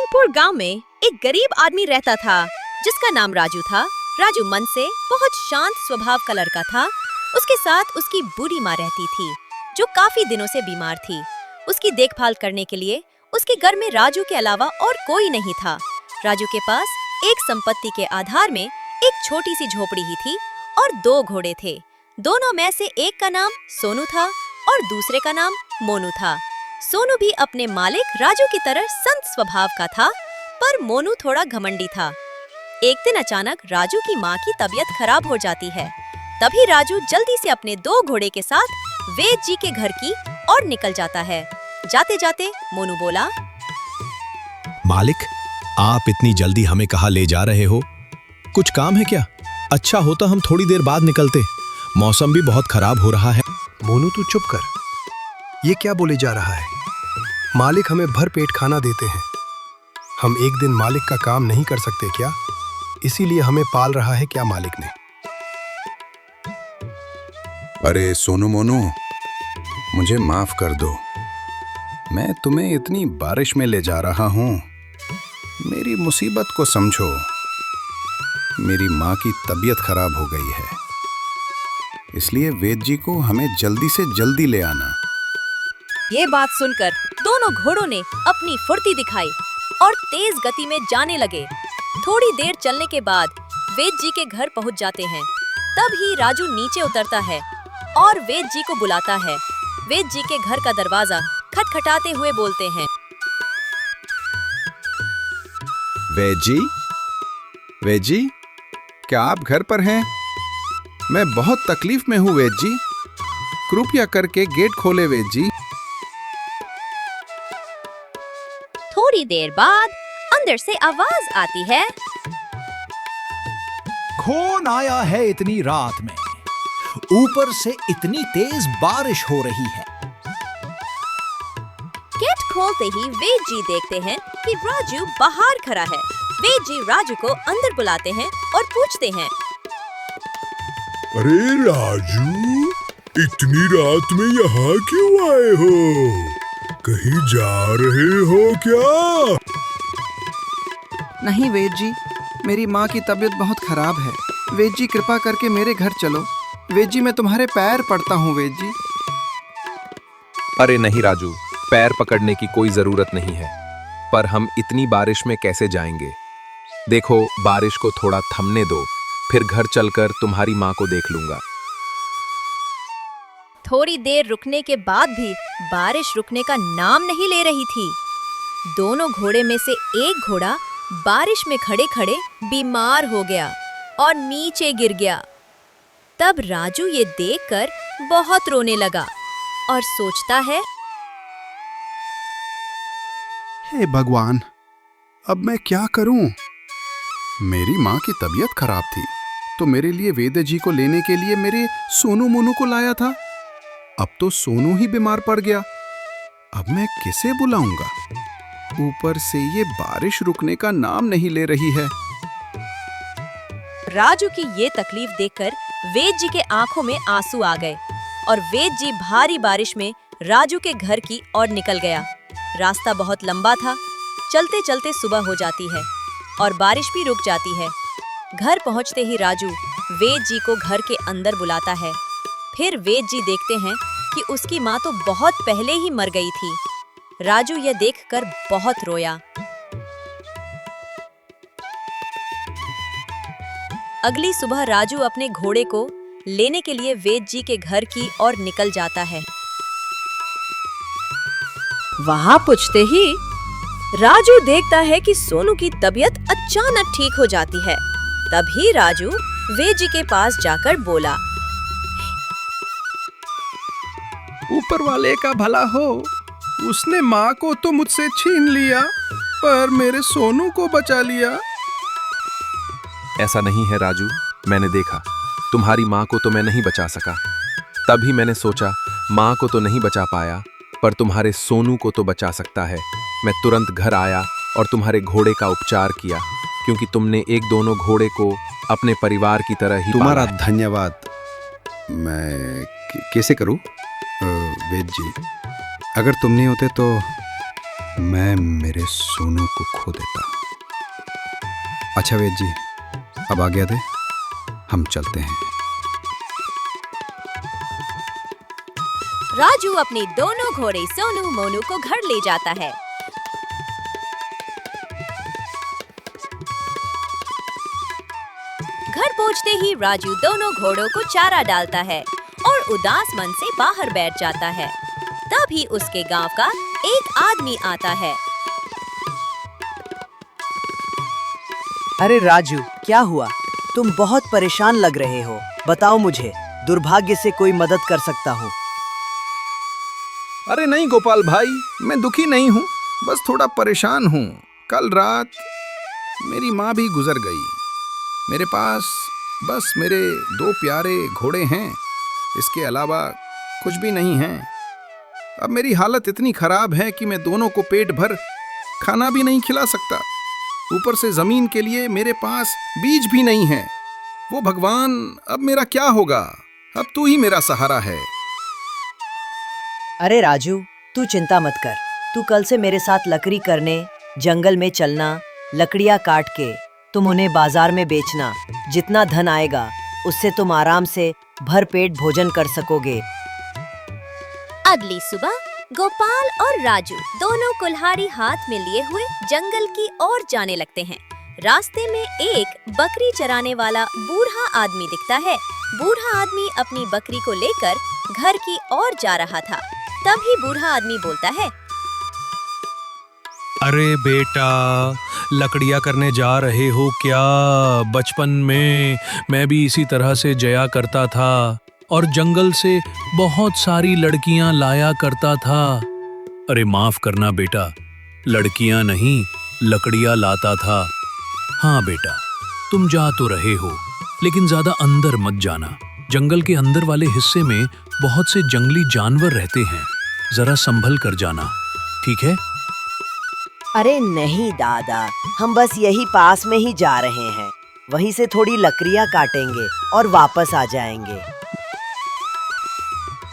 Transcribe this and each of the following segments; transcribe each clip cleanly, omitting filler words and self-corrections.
सोनपुर गांव में एक गरीब आदमी रहता था जिसका नाम राजू था। राजू मन से बहुत शांत स्वभाव का लड़का था। उसके साथ उसकी बूढ़ी माँ रहती थी जो काफी दिनों से बीमार थी। उसकी देखभाल करने के लिए उसके घर में राजू के अलावा और कोई नहीं था। राजू के पास एक संपत्ति के आधार में एक छोटी सी झोपड़ी ही थी और 2 घोड़े थे। दोनों में से एक का नाम सोनू था और दूसरे का नाम मोनू था। सोनू भी अपने मालिक राजू की तरह संत स्वभाव का था, पर मोनू थोड़ा घमंडी था। एक दिन अचानक राजू की माँ की तबीयत खराब हो जाती है। तभी राजू जल्दी से अपने 2 घोड़े के साथ वेद जी के घर की ओर निकल जाता है। जाते जाते मोनू बोला, मालिक, आप इतनी जल्दी हमें कहाँ ले जा रहे हो? कुछ काम है क्या? अच्छा होता हम थोड़ी देर बाद निकलते। मौसम भी बहुत खराब हो रहा है। मोनू तू चुप कर। ये क्या बोले जा रहा है? मालिक हमें भर पेट खाना देते हैं। हम एक दिन मालिक का काम नहीं कर सकते क्या? इसीलिए हमें पाल रहा है क्या मालिक ने? अरे सोनू मोनू, मुझे माफ कर दो। मैं तुम्हें इतनी बारिश में ले जा रहा हूँ। मेरी मुसीबत को समझो। मेरी माँ की तबीयत खराब हो गई है, इसलिए वेद जी को हमें जल्दी से जल्दी ले आना। ये बात सुनकर दोनों घोड़ों ने अपनी फुर्ती दिखाई और तेज गति में जाने लगे। थोड़ी देर चलने के बाद वेद जी के घर पहुंच जाते हैं। तब ही राजू नीचे उतरता है और वेद जी को बुलाता है। वेद जी के घर का दरवाजा खटखटाते हुए बोलते हैं, वेद जी, वेद जी, क्या आप घर पर हैं? मैं बहुत तकलीफ में हूँ वेद जी, कृपया करके गेट खोले वेद जी। थोड़ी देर बाद अंदर से आवाज आती है, कौन आया है इतनी रात में? ऊपर से इतनी तेज बारिश हो रही है। गेट खोलते ही वेद जी देखते हैं कि राजू बाहर खड़ा है। वेद जी राजू को अंदर बुलाते हैं और पूछते हैं, अरे राजू, इतनी रात में यहाँ क्यों आए हो? कहीं जा रहे हो क्या? नहीं वेद जी, मेरी माँ की तबीयत बहुत खराब है। वेद जी कृपा करके मेरे घर चलो। वेद जी मैं तुम्हारे पैर पड़ता हूँ वेद जी। अरे नहीं राजू, पैर पकड़ने की कोई जरूरत नहीं है, पर हम इतनी बारिश में कैसे जाएंगे? देखो, बारिश को थोड़ा थमने दो, फिर घर चलकर तुम्हारी माँ को देख लूंगा। थोड़ी देर रुकने के बाद भी बारिश रुकने का नाम नहीं ले रही थी। दोनों घोड़े में से एक घोड़ा बारिश में खड़े खड़े बीमार हो गया और नीचे गिर गया। तब राजू ये देखकर बहुत रोने लगा और सोचता है, हे भगवान, अब मैं क्या करूं? मेरी माँ की तबीयत खराब थी तो मेरे लिए वेद जी को लेने के लिए मेरे सोनू मोनू को लाया था। अब तो सोनू ही बीमार पड़ गया। अब मैं किसे बुलाऊंगा? ऊपर से ये बारिश रुकने का नाम नहीं ले रही है। राजू की ये तकलीफ देखकर वेद जी के आंखों में आंसू आ गए और वेद जी भारी बारिश में राजू के घर की ओर निकल गया। रास्ता बहुत लंबा था। चलते चलते सुबह हो जाती है और बारिश भी रुक जाती है। घर पहुंचते ही राजू वेद जी को घर के अंदर बुलाता है। फिर वेद जी देखते हैं कि उसकी माँ तो बहुत पहले ही मर गई थी। राजू यह देखकर बहुत रोया। अगली सुबह राजू अपने घोड़े को लेने के लिए वेद जी के घर की ओर निकल जाता है। वहां पहुंचते ही राजू देखता है कि सोनू की तबीयत अचानक ठीक हो जाती है। तभी राजू वेद जी के पास जाकर बोला, ऊपर वाले का भला हो, उसने माँ को तो मुझसे छीन लिया, पर मेरे सोनू को बचा लिया। ऐसा नहीं है राजू, मैंने देखा, तुम्हारी माँ को तो मैं नहीं बचा सका। तभी मैंने सोचा माँ को तो नहीं बचा पाया, पर तुम्हारे सोनू को तो बचा सकता है। मैं तुरंत घर आया और तुम्हारे घोड़े का उपचार किया, क्योंकि तुमने एक दोनों घोड़े को अपने परिवार की तरह ही तुम्हारा पाला है। धन्यवाद। मैं कैसे करूं? वेद जी, अगर तुम नहीं होते तो मैं मेरे सोनू को खो देता। अच्छा वेद जी, अब आज्ञा दे, हम चलते हैं। राजू अपने दोनों घोड़े सोनू मोनू को घर ले जाता है। घर पहुंचते ही राजू दोनों घोड़ों को चारा डालता है और उदास मन से बाहर बैठ जाता है। तभी उसके गांव का एक आदमी आता है। अरे राजू, क्या हुआ? तुम बहुत परेशान लग रहे हो। बताओ मुझे, दुर्भाग्य से कोई मदद कर सकता हूँ। अरे नहीं गोपाल भाई, मैं दुखी नहीं हूँ, बस थोड़ा परेशान हूँ। कल रात मेरी माँ भी गुजर गई। मेरे पास बस मेरे 2 प्यारे घोड़े हैं, इसके अलावा कुछ भी नहीं है। अब मेरी हालत इतनी खराब है कि मैं दोनों को पेट भर खाना भी नहीं खिला सकता। ऊपर से जमीन के लिए मेरे पास बीज भी नहीं है। वो भगवान, अब मेरा क्या होगा? अब तू ही मेरा सहारा है। अरे राजू, तू चिंता मत कर। तू कल से मेरे साथ लकड़ी करने जंगल में चलना। लकड़ियाँ काट के तुम उन्हें बाजार में बेचना। जितना धन आएगा उससे तुम आराम से भरपेट भोजन कर सकोगे। अगली सुबह गोपाल और राजू दोनों कुल्हाड़ी हाथ में लिए हुए जंगल की ओर जाने लगते हैं। रास्ते में एक बकरी चराने वाला बूढ़ा आदमी दिखता है। बूढ़ा आदमी अपनी बकरी को लेकर घर की ओर जा रहा था। तभी बूढ़ा आदमी बोलता है, अरे बेटा, लकड़ियाँ करने जा रहे हो क्या? बचपन में मैं भी इसी तरह से जया करता था और जंगल से बहुत सारी लड़कियां लाया करता था। अरे माफ करना बेटा, लड़कियां नहीं, लकड़ियां लाता था। हाँ बेटा, तुम जा तो रहे हो, लेकिन ज्यादा अंदर मत जाना। जंगल के अंदर वाले हिस्से में बहुत से जंगली जानवर रहते हैं, जरा संभल कर जाना, ठीक है? अरे नहीं दादा, हम बस यही पास में ही जा रहे हैं। वहीं से थोड़ी लकड़ियाँ काटेंगे और वापस आ जाएंगे।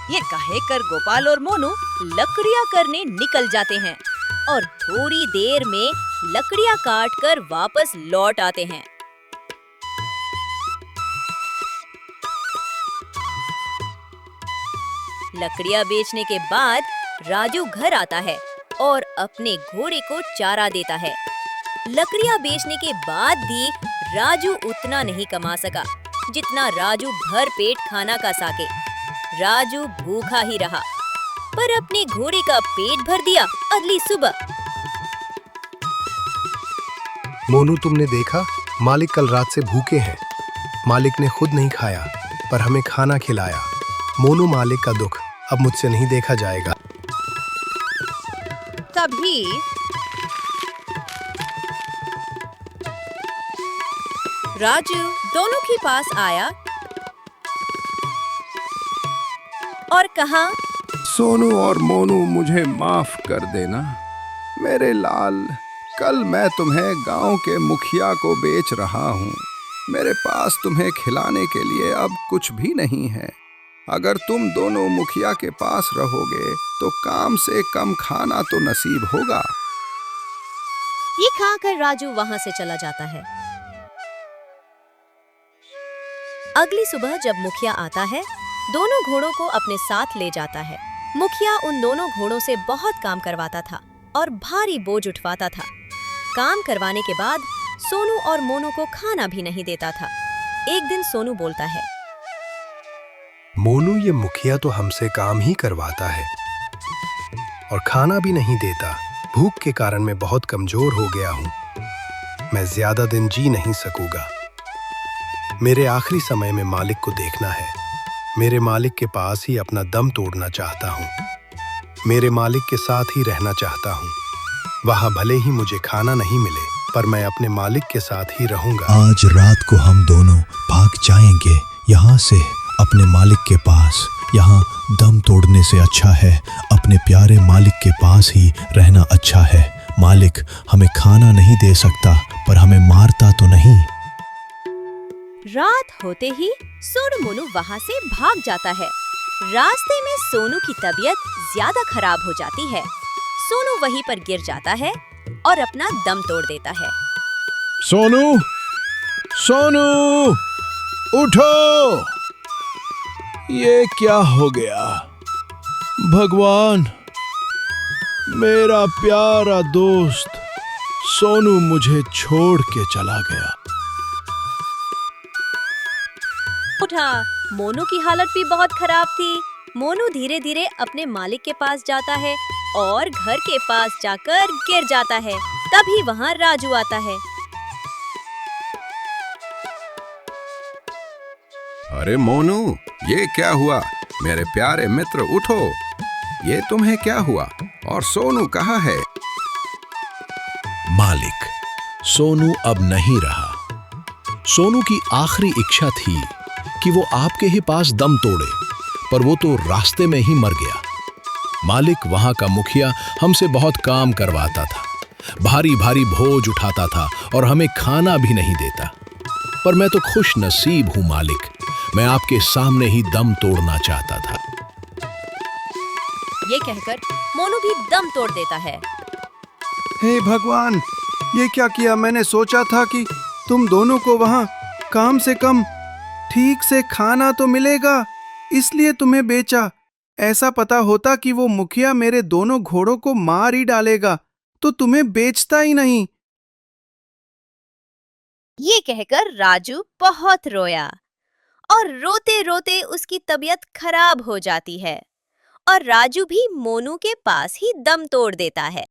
ये कहकर गोपाल और मोनू लकड़ियाँ करने निकल जाते हैं और थोड़ी देर में लकड़ियाँ काट कर वापस लौट आते हैं। लकड़ियाँ बेचने के बाद राजू घर आता है और अपने घोड़े को चारा देता है। लकड़ियाँ बेचने के बाद भी राजू उतना नहीं कमा सका जितना राजू भर पेट खाना खा सके। राजू भूखा ही रहा, पर अपने घोड़े का पेट भर दिया। अगली सुबह मोनू, तुमने देखा, मालिक कल रात से भूखे हैं। मालिक ने खुद नहीं खाया पर हमें खाना खिलाया। मोनू, मालिक का दुख अब मुझसे नहीं देखा जाएगा। तभी राजू दोनों के पास आया और कहा, सोनू और मोनू, मुझे माफ कर देना। मेरे लाल, कल मैं तुम्हें गांव के मुखिया को बेच रहा हूँ। मेरे पास तुम्हें खिलाने के लिए अब कुछ भी नहीं है। अगर तुम दोनों मुखिया के पास रहोगे तो कम से कम खाना तो नसीब होगा। ये खाकर राजू वहां से चला जाता है। अगली सुबह जब मुखिया आता है, दोनों घोड़ों को अपने साथ ले जाता है। मुखिया उन दोनों घोड़ों से बहुत काम करवाता था और भारी बोझ उठवाता था। काम करवाने के बाद सोनू और मोनू को खाना भी नहीं देता था। एक दिन सोनू बोलता है, मोनू, ये मुखिया तो हमसे काम ही करवाता है और खाना भी नहीं देता। भूख के कारण मैं बहुत कमजोर हो गया हूँ। मैं ज्यादा दिन जी नहीं सकूंगा। मेरे आखिरी समय में मालिक को देखना है। मेरे मालिक के पास ही अपना दम तोड़ना चाहता हूँ। मेरे मालिक के साथ ही रहना चाहता हूँ। वहाँ भले ही मुझे खाना नहीं मिले, पर मैं अपने मालिक के साथ ही रहूंगा। आज रात को हम दोनों भाग जाएंगे यहाँ से अपने मालिक के पास। यहाँ दम तोड़ने से अच्छा है अपने प्यारे मालिक के पास ही रहना अच्छा है। मालिक हमें खाना नहीं दे सकता, पर हमें मारता तो नहीं। रात होते ही सोनू मोनू वहां से भाग जाता है। रास्ते में सोनू की तबीयत ज्यादा खराब हो जाती है। सोनू वहीं पर गिर जाता है और अपना दम तोड़ देता है। सोनू, सोनू, उठो! ये क्या हो गया? भगवान, मेरा प्यारा दोस्त सोनू मुझे छोड़ के चला गया। उठा, मोनू की हालत भी बहुत खराब थी। मोनू धीरे धीरे अपने मालिक के पास जाता है और घर के पास जाकर गिर जाता है। तभी वहाँ राजू आता है। अरे मोनू, ये क्या हुआ? मेरे प्यारे मित्र, उठो। ये तुम्हें क्या हुआ? और सोनू कहाँ है? मालिक, सोनू अब नहीं रहा। सोनू की आखिरी इच्छा थी कि वो आपके ही पास दम तोड़े, पर वो तो रास्ते में ही मर गया। मालिक वहां का मुखिया हमसे बहुत काम करवाता था, भारी भारी भोज उठाता था और हमें खाना भी नहीं देता। पर मैं तो खुश नसीब हूं मालिक, मैं आपके सामने ही दम तोड़ना चाहता था। ये कहकर मोनू भी दम तोड़ देता है। हे भगवान, ये क्या किया? मैंने सोचा था कि तुम दोनों को वहाँ कम से कम ठीक से खाना तो मिलेगा, इसलिए तुम्हें बेचा। ऐसा पता होता कि वो मुखिया मेरे दोनों घोड़ों को मार ही डालेगा तो तुम्हें बेचता ही नहीं। ये कहकर राजू बहुत रोया और रोते रोते उसकी तबीयत खराब हो जाती है और राजू भी मोनू के पास ही दम तोड़ देता है।